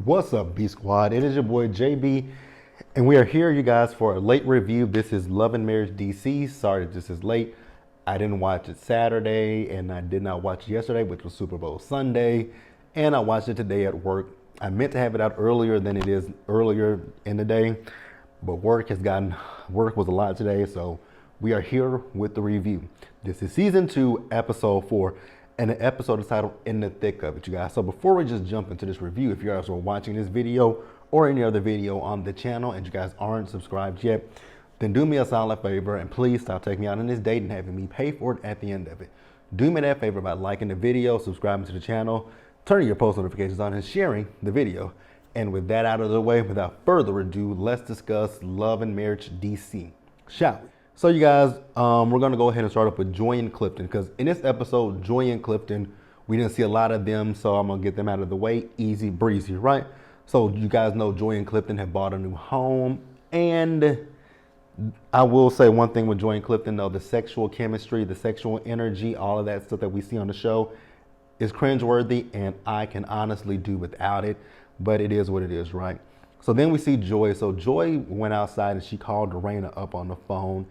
What's up, B Squad? It is your boy JB, and we are here, you guys, for a late review. This is Love and Marriage DC. Sorry that this is late. I didn't watch it Saturday, and I did not watch it yesterday, which was Super Bowl Sunday, and I watched it today at work. I meant to have it out earlier than it is earlier in the day, but work was a lot today, so we are here with the review. This is season 2, episode 4. And the episode is titled In the Thick of It, you guys. So before we just jump into this review, if you guys are watching this video or any other video on the channel and you guys aren't subscribed yet, then do me a solid favor and please stop taking me out on this date and having me pay for it at the end of it. Do me that favor by liking the video, subscribing to the channel, turning your post notifications on, and sharing the video. And with that out of the way, without further ado, let's discuss Love and Marriage DC, shall we? So you guys, we're gonna go ahead and start up with Joy and Clifton, because in this episode, Joy and Clifton, we didn't see a lot of them, so I'm gonna get them out of the way, easy breezy, right? So you guys know Joy and Clifton have bought a new home, and I will say one thing with Joy and Clifton, though, the sexual chemistry, the sexual energy, all of that stuff that we see on the show is cringeworthy, and I can honestly do without it, but it is what it is, right? So then we see Joy. So Joy went outside and she called Raina up on the phone,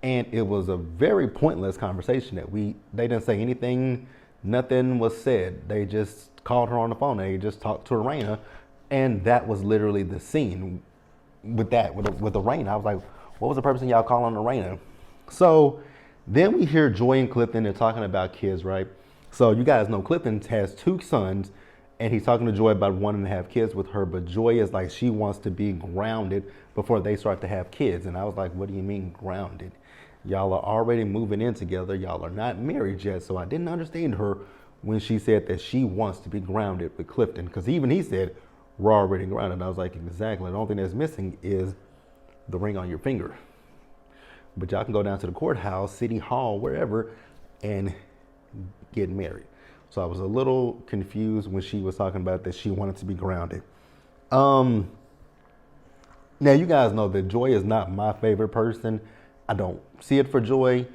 and it was a very pointless conversation that they didn't say anything, nothing was said. They just called her on the phone. They just talked to Raina, and that was literally the scene with the Raina. I was like, what was the purpose of y'all calling Raina? So then we hear Joy and Clifton, they're talking about kids, right? So you guys know Clifton has 2 sons, and he's talking to Joy about wanting to have kids with her, but Joy is like, she wants to be grounded before they start to have kids. And I was like, what do you mean grounded? Y'all are already moving in together. Y'all are not married yet. So I didn't understand her when she said that she wants to be grounded with Clifton, because even he said, we're already grounded. I was like, exactly. The only thing that's missing is the ring on your finger. But y'all can go down to the courthouse, city hall, wherever, and get married. So I was a little confused when she was talking about that she wanted to be grounded. Now you guys know that Joy is not my favorite person. I don't see it for Joy.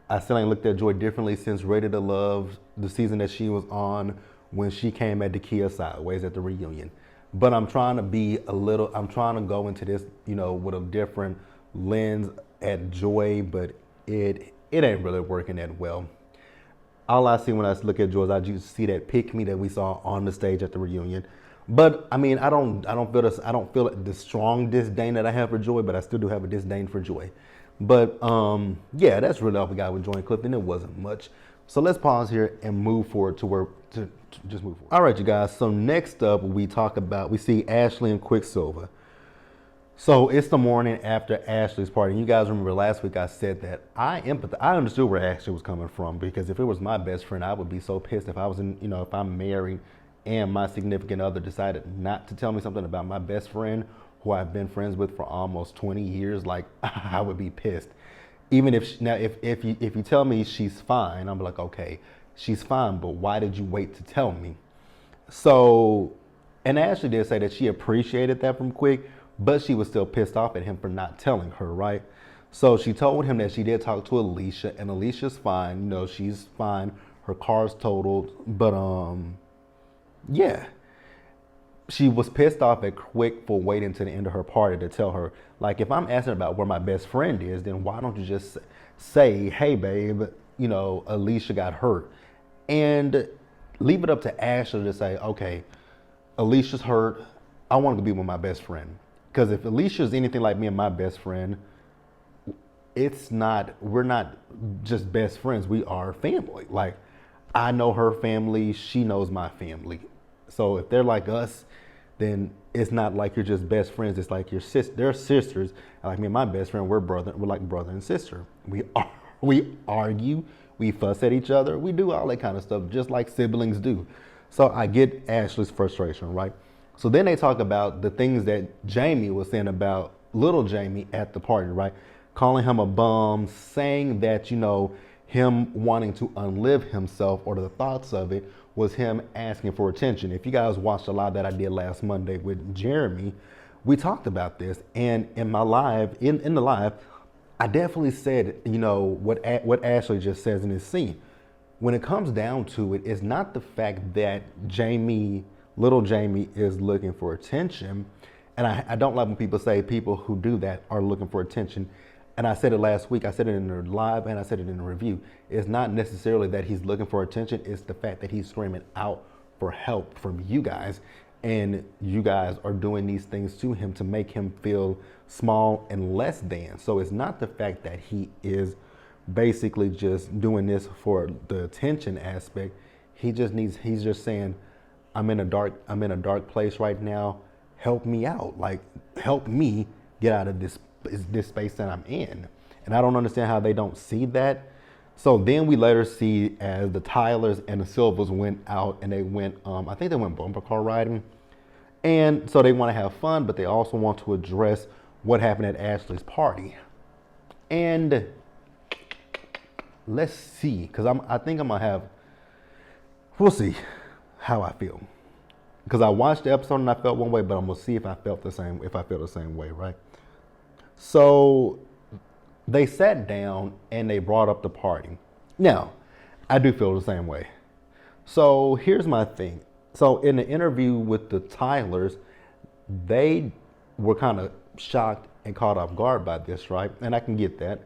I still ain't looked at Joy differently since Ready to Love, the season that she was on when she came at Thique sideways at the reunion. But I'm trying to go into this, with a different lens at Joy, but it ain't really working that well. All I see when I look at Joy is I just see that pick me that we saw on the stage at the reunion. But I mean, I don't feel the strong disdain that I have for Joy, but I still do have a disdain for Joy. But yeah, that's really all we got with Joy and Clifton. It wasn't much. So let's pause here and move forward to just move forward. All right, you guys. So next up, we see Ashley and Quicksilver. So it's the morning after Ashley's party. You guys remember last week I said that I understood where Ashley was coming from, because if it was my best friend, I would be so pissed if if I'm married and my significant other decided not to tell me something about my best friend who I've been friends with for almost 20 years. Like, I would be pissed. Even if you tell me she's fine, I'm like, okay, she's fine, but why did you wait to tell me? So, and Ashley did say that she appreciated that from Quick, but she was still pissed off at him for not telling her, right? So she told him that she did talk to Alicia, and Alicia's fine. She's fine. Her car's totaled, but yeah. She was pissed off at Quick for waiting to the end of her party to tell her. Like, if I'm asking about where my best friend is, then why don't you just say, hey, babe, Alicia got hurt, and leave it up to Ashley to say, okay, Alicia's hurt. I want to be with my best friend. Because if Alicia's anything like me and my best friend, we're not just best friends. We are family. Like, I know her family. She knows my family. So if they're like us, then it's not like you're just best friends. It's like they're sisters. Like me and my best friend, we're like brother and sister. We argue, we fuss at each other. We do all that kind of stuff, just like siblings do. So I get Ashley's frustration, right? So then they talk about the things that Jamie was saying about little Jamie at the party, right? Calling him a bum, saying that, him wanting to unlive himself, or the thoughts of it was him asking for attention. If you guys watched a lot that I did last Monday with Jeremy, we talked about this. And in my live, in the live, I definitely said, what Ashley just says in this scene. When it comes down to it, it's not the fact that Jamie little Jamie is looking for attention. And I don't like when people say people who do that are looking for attention. And I said it last week, I said it in the live and I said it in the review. It's not necessarily that he's looking for attention, it's the fact that he's screaming out for help from you guys. And you guys are doing these things to him to make him feel small and less than. So it's not the fact that he is basically just doing this for the attention aspect. He's just saying, I'm in a dark place right now. Help me out. Like, help me get out of this space that I'm in. And I don't understand how they don't see that. So then we later see as the Tylers and the Silvers went out and they went, I think they went bumper car riding. And so they want to have fun, but they also want to address what happened at Ashley's party. And let's see, because I think I'm gonna have, we'll see how I feel. Because I watched the episode and I felt one way, but I'm gonna see if I feel the same way, right? So they sat down and they brought up the party. Now, I do feel the same way. So here's my thing. So in the interview with the Tylers, they were kind of shocked and caught off guard by this, right? And I can get that.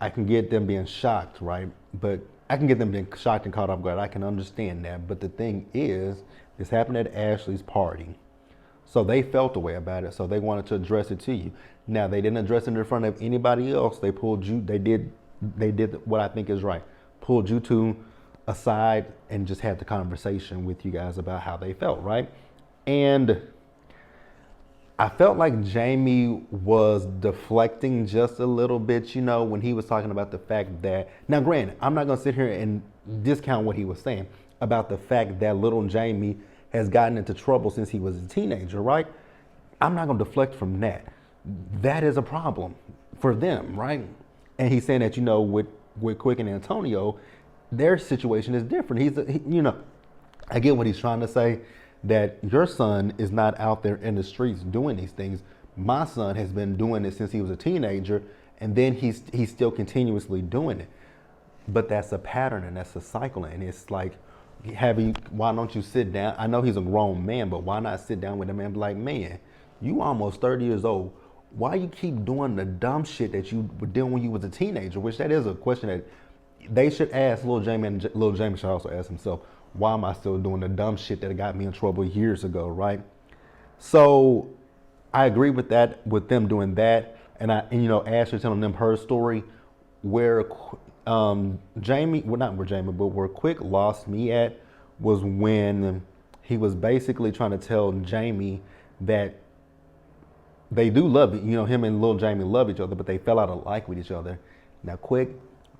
I can get them being shocked, right? But I can get them being shocked and caught off guard. I can understand that. But the thing is, this happened at Ashley's party. So they felt a way about it. So they wanted to address it to you. Now, they didn't address it in front of anybody else. They pulled you, they did what I think is right. Pulled you two aside and just had the conversation with you guys about how they felt, right? And I felt like Jamie was deflecting just a little bit, you know, when he was talking about the fact that, now granted, I'm not gonna sit here and discount what he was saying about the fact that little Jamie has gotten into trouble since he was a teenager, right? I'm not gonna deflect from that. That is a problem for them, right? And he's saying that, you know, with Quick and Antonio, their situation is different. You know, I get what he's trying to say, that your son is not out there in the streets doing these things. My son has been doing it since he was a teenager, and then he's still continuously doing it. But that's a pattern and that's a cycle, and it's like, why don't you sit down? I know he's a grown man, but why not sit down with him and be like, man, you almost 30 years old. Why you keep doing the dumb shit that you were doing when you was a teenager? Which that is a question that they should ask Lil Jamie, and Lil Jamie should also ask himself, why am I still doing the dumb shit that got me in trouble years ago, right? So I agree with that, with them doing that. And you know, Ashley telling them her story, where Jamie, well, not where Jamie, but where Quick lost me at was when he was basically trying to tell Jamie that they do love it. You know, him and Lil Jamie love each other, but they fell out of like with each other. Now, Quick,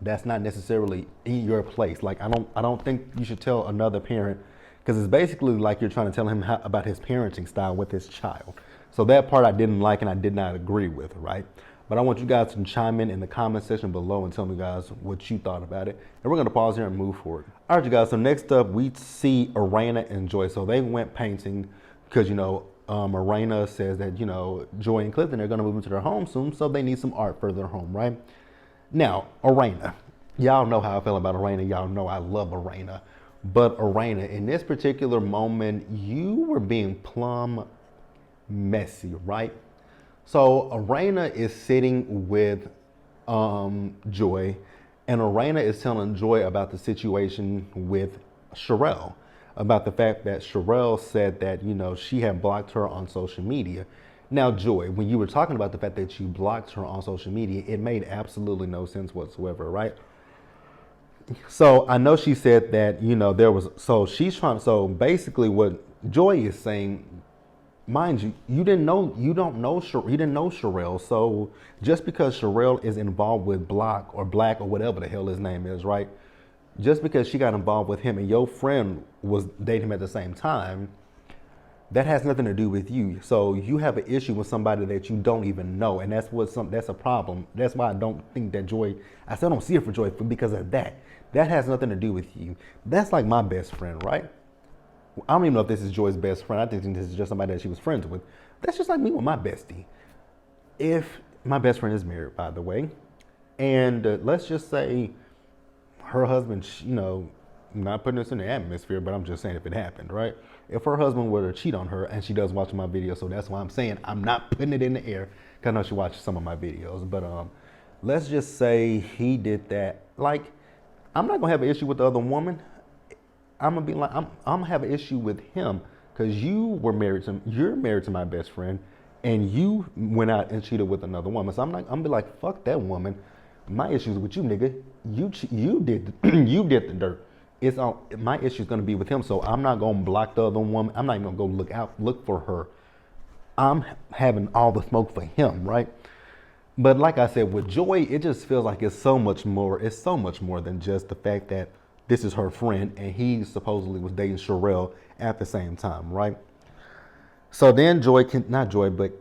that's not necessarily in your place. Like, I don't think you should tell another parent, because it's basically like you're trying to tell him about his parenting style with his child. So that part I didn't like and I did not agree with, right? But I want you guys to chime in the comment section below and tell me, guys, what you thought about it. And we're going to pause here and move forward. All right, you guys. So next up, we see Arena and Joy. So they went painting because, you know, Arena says that, you know, Joy and Clifton are going to move into their home soon, so they need some art for their home, right? Now, Arena. Y'all know how I feel about Arena. Y'all know I love Arena. But Arena, in this particular moment, you were being plumb messy, right? So Arena is sitting with Joy, and Arena is telling Joy about the situation with Sherelle, about the fact that Sherelle said that, you know, she had blocked her on social media. Now, Joy, when you were talking about the fact that you blocked her on social media, it made absolutely no sense whatsoever, right? So I know she said that, you know, so basically what Joy is saying, mind you, you didn't know Sherelle. So just because Sherelle is involved with Black or whatever the hell his name is, right? Just because she got involved with him and your friend was dating him at the same time, that has nothing to do with you. So you have an issue with somebody that you don't even know, and that's a problem. That's why I don't think that Joy. I still don't see it for Joy because of that. That has nothing to do with you. That's like my best friend, right? I don't even know if this is Joy's best friend. I think this is just somebody that she was friends with. That's just like me with my bestie. If my best friend is married, by the way, and let's just say her husband, you know, not putting this in the atmosphere, but I'm just saying if it happened, right? If her husband were to cheat on her, and she does watch my videos, so that's why I'm saying I'm not putting it in the air, because I know she watches some of my videos. But let's just say he did that. Like, I'm not gonna have an issue with the other woman. I'm gonna be like, I'm gonna have an issue with him, because you're married to my best friend, and you went out and cheated with another woman. So I'm gonna be like, fuck that woman. My issue is with you, nigga. You did you did the dirt. It's all my issue is gonna be with him. So I'm not gonna block the other woman. I'm not even gonna go look for her. I'm having all the smoke for him, right? But like I said, with Joy, it just feels like it's so much more. It's so much more than just the fact that this is her friend and he supposedly was dating Sherelle at the same time, right? So then not Joy, but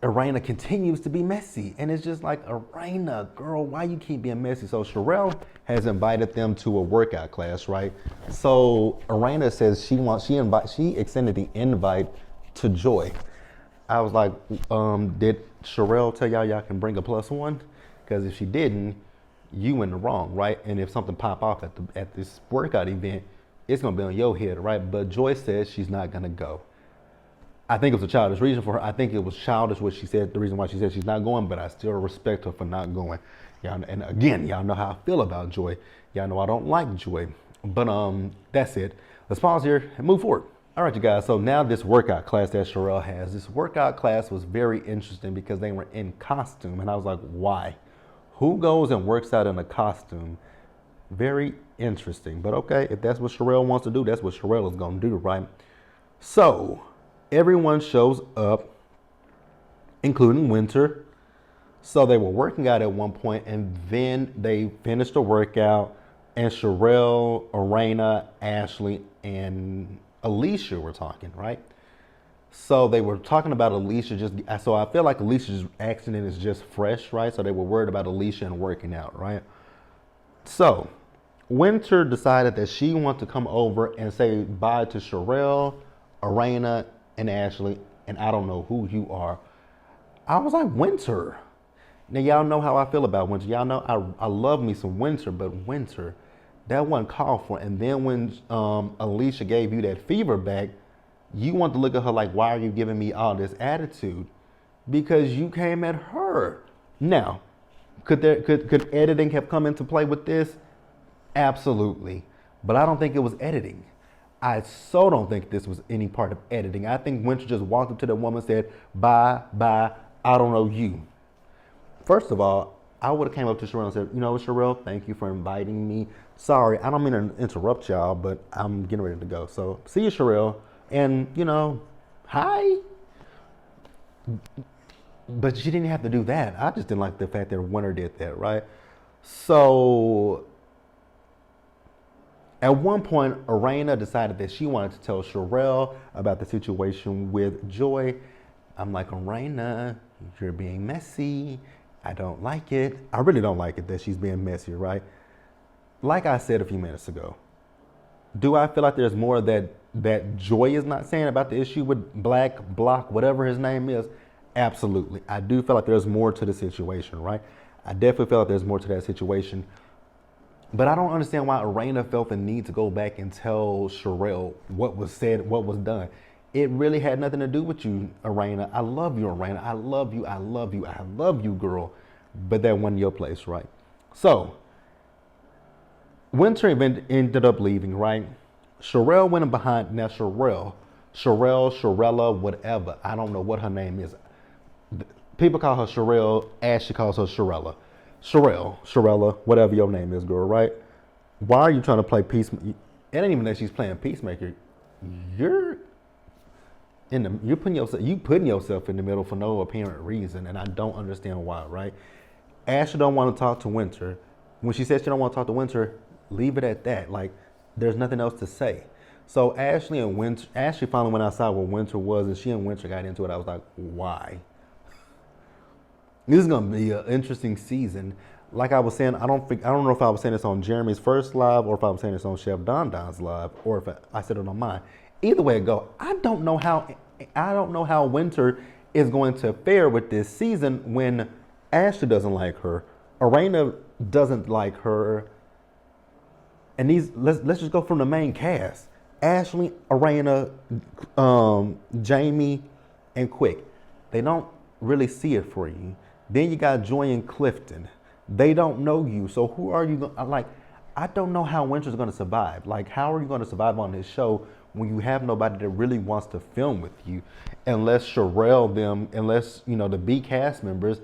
Irena continues to be messy. And it's just like, Irena, girl, why you keep being messy? So Sherelle has invited them to a workout class, right? So Irena says she extended the invite to Joy. I was like, did Sherelle tell y'all can bring a +1? Because if she didn't, you in the wrong, right? And if something pop off at this workout event, it's gonna be on your head, right? But Joy says she's not gonna go. I think it was a childish reason for her. I think it was childish what she said, the reason why she said she's not going, but I still respect her for not going. Y'all, and again, y'all know how I feel about Joy. Y'all know I don't like Joy. But that's it. Let's pause here and move forward. All right, you guys, so now this workout class that Sherelle has, this workout class was very interesting because they were in costume, and I was like, why? Who goes and works out in a costume? Very interesting, but okay, if that's what Sherelle wants to do, that's what Sherelle is gonna do, right? So, everyone shows up, including Winter. So they were working out at one point, and then they finished the workout, and Sherelle, Irena, Ashley, and Alicia were talking, right? So they were talking about Alicia so I feel like Alicia's accident is just fresh, right? So they were worried about Alicia and working out, right? So Winter decided that she wanted to come over and say bye to Sherelle, Irena, and Ashley, and I don't know who you are. I was like, Winter. Now y'all know how I feel about Winter. Y'all know I love me some Winter, but Winter, that wasn't called for. And then when Alicia gave you that fever back, you want to look at her like, why are you giving me all this attitude? Because you came at her. Now, could editing have come into play with this? Absolutely. But I don't think it was editing. I so don't think this was any part of editing. I think Winter just walked up to the woman and said, bye, I don't know you. First of all, I would have came up to Sherelle and said, you know, Sherelle, thank you for inviting me. Sorry, I don't mean to interrupt y'all, but I'm getting ready to go. So see you, Sherelle. And, you know, hi. But she didn't have to do that. I just didn't like the fact that Winter did that, right? So at one point, Irena decided that she wanted to tell Sherelle about the situation with Joy. I'm like, Irena, you're being messy. I don't like it. I really don't like it that she's being messy, right? Like I said a few minutes ago, do I feel like there's more that Joy is not saying about the issue with Black Block, whatever his name is? Absolutely. I do feel like there's more to the situation, right? I definitely feel like there's more to that situation. But I don't understand why Irena felt the need to go back and tell Sherelle what was said, what was done. It really had nothing to do with you, Irena. I love you, Irena. I love you, I love you, I love you, girl. But that wasn't your place, right? So, Winter ended up leaving, right? Sherelle went in behind. Now, Sherella, whatever. I don't know what her name is. People call her Sherelle. Ashley calls her Sherella. Sherella, whatever your name is, girl, right? Why are you trying to play peacemaker? It ain't even that she's playing peacemaker. You're putting yourself in the middle for no apparent reason, and I don't understand why, right? Ashley don't want to talk to Winter. When she says she don't want to talk to Winter, leave it at that. Like, there's nothing else to say. So Ashley finally went outside where Winter was, and she and Winter got into it. I was like, why? This is gonna be an interesting season. Like I was saying, I don't know if I was saying this on Jeremy's first live, or if I was saying this on Chef Don Don's live, or if I said it on mine. Either way it go, I don't know how Winter is going to fare with this season when Ashley doesn't like her, Irena doesn't like her, And these, let's just go from the main cast: Ashley, Arena, Jamie, and Quick. They don't really see it for you. Then you got Joy and Clifton. They don't know you. So who are you? Like, I don't know how Winter's going to survive. Like, how are you going to survive on this show when you have nobody that really wants to film with you? Unless Sherelle them, unless, you know, the B cast members,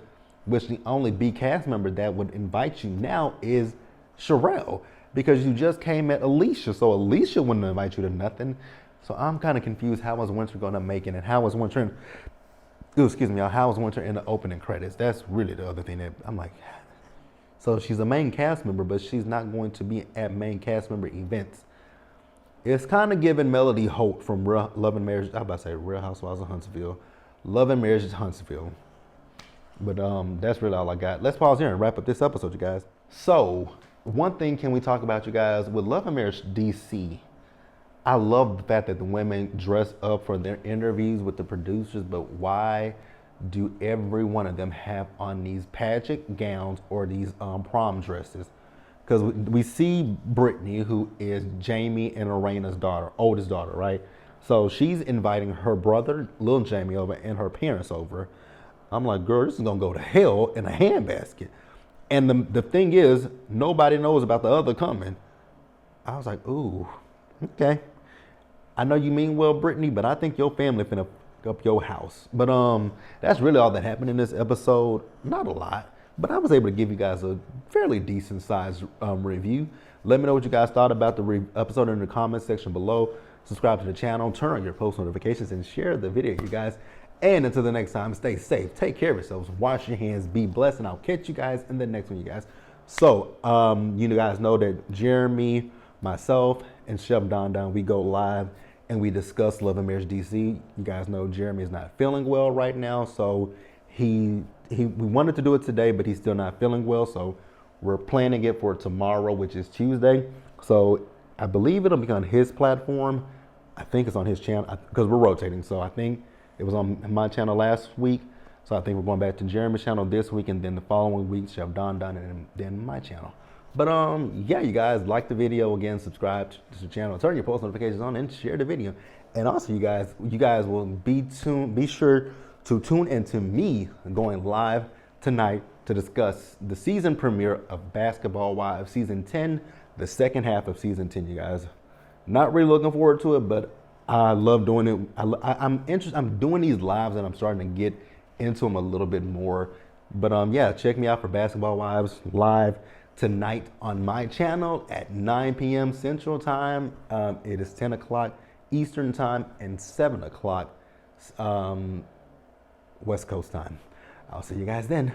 which the only B cast member that would invite you now is Sherelle, because you just came at Alicia. So Alicia wouldn't invite you to nothing. So I'm kind of confused. How is Winter going to make it? And how is Winter in, excuse me, how is Winter in the opening credits? That's really the other thing that I'm like, so she's a main cast member, but she's not going to be at main cast member events. It's kind of giving Melody Holt from Love and Marriage. I was about to say Real Housewives of Huntsville. Love and Marriage is Huntsville. But that's really all I got. Let's pause here and wrap up this episode, you guys. So, one thing can we talk about, you guys? With Love and Marriage DC, I love the fact that the women dress up for their interviews with the producers, but why do every one of them have on these pageant gowns or these prom dresses? Because we see Brittany, who is Jamie and Arena's daughter, oldest daughter, right? So she's inviting her brother, little Jamie, over and her parents over. I'm like, girl, this is gonna go to hell in a handbasket. And the thing is, nobody knows about the other coming. I was like, ooh, okay. I know you mean well, Brittany, but I think your family finna up your house. But that's really all that happened in this episode. Not a lot, but I was able to give you guys a fairly decent sized review. Let me know what you guys thought about the episode in the comment section below. Subscribe to the channel, turn on your post notifications, and share the video, you guys. And until the next time, stay safe, take care of yourselves, wash your hands, be blessed, and I'll catch you guys in the next one, you guys. So, you guys know that Jeremy, myself, and Chef Don Don, we go live and we discuss Love and Marriage DC. You guys know Jeremy is not feeling well right now, so we wanted to do it today, but he's still not feeling well, so we're planning it for tomorrow, which is Tuesday. So I believe it'll be on his platform. I think it's on his channel, because we're rotating, so I think it was on my channel last week, so I think we're going back to Jeremy's channel this week, and then the following week, Chef Don Don, and then my channel. But yeah, you guys, like the video, again, subscribe to the channel, turn your post notifications on, and share the video. And also, you guys will be sure to tune into me going live tonight to discuss the season premiere of Basketball Wives season 10, the second half of season 10, you guys. Not really looking forward to it, but I love doing it. I'm interested. I'm doing these lives and I'm starting to get into them a little bit more. But yeah, check me out for Basketball Wives live tonight on my channel at 9 p.m. Central Time. It is 10 o'clock Eastern Time and 7 o'clock West Coast Time. I'll see you guys then.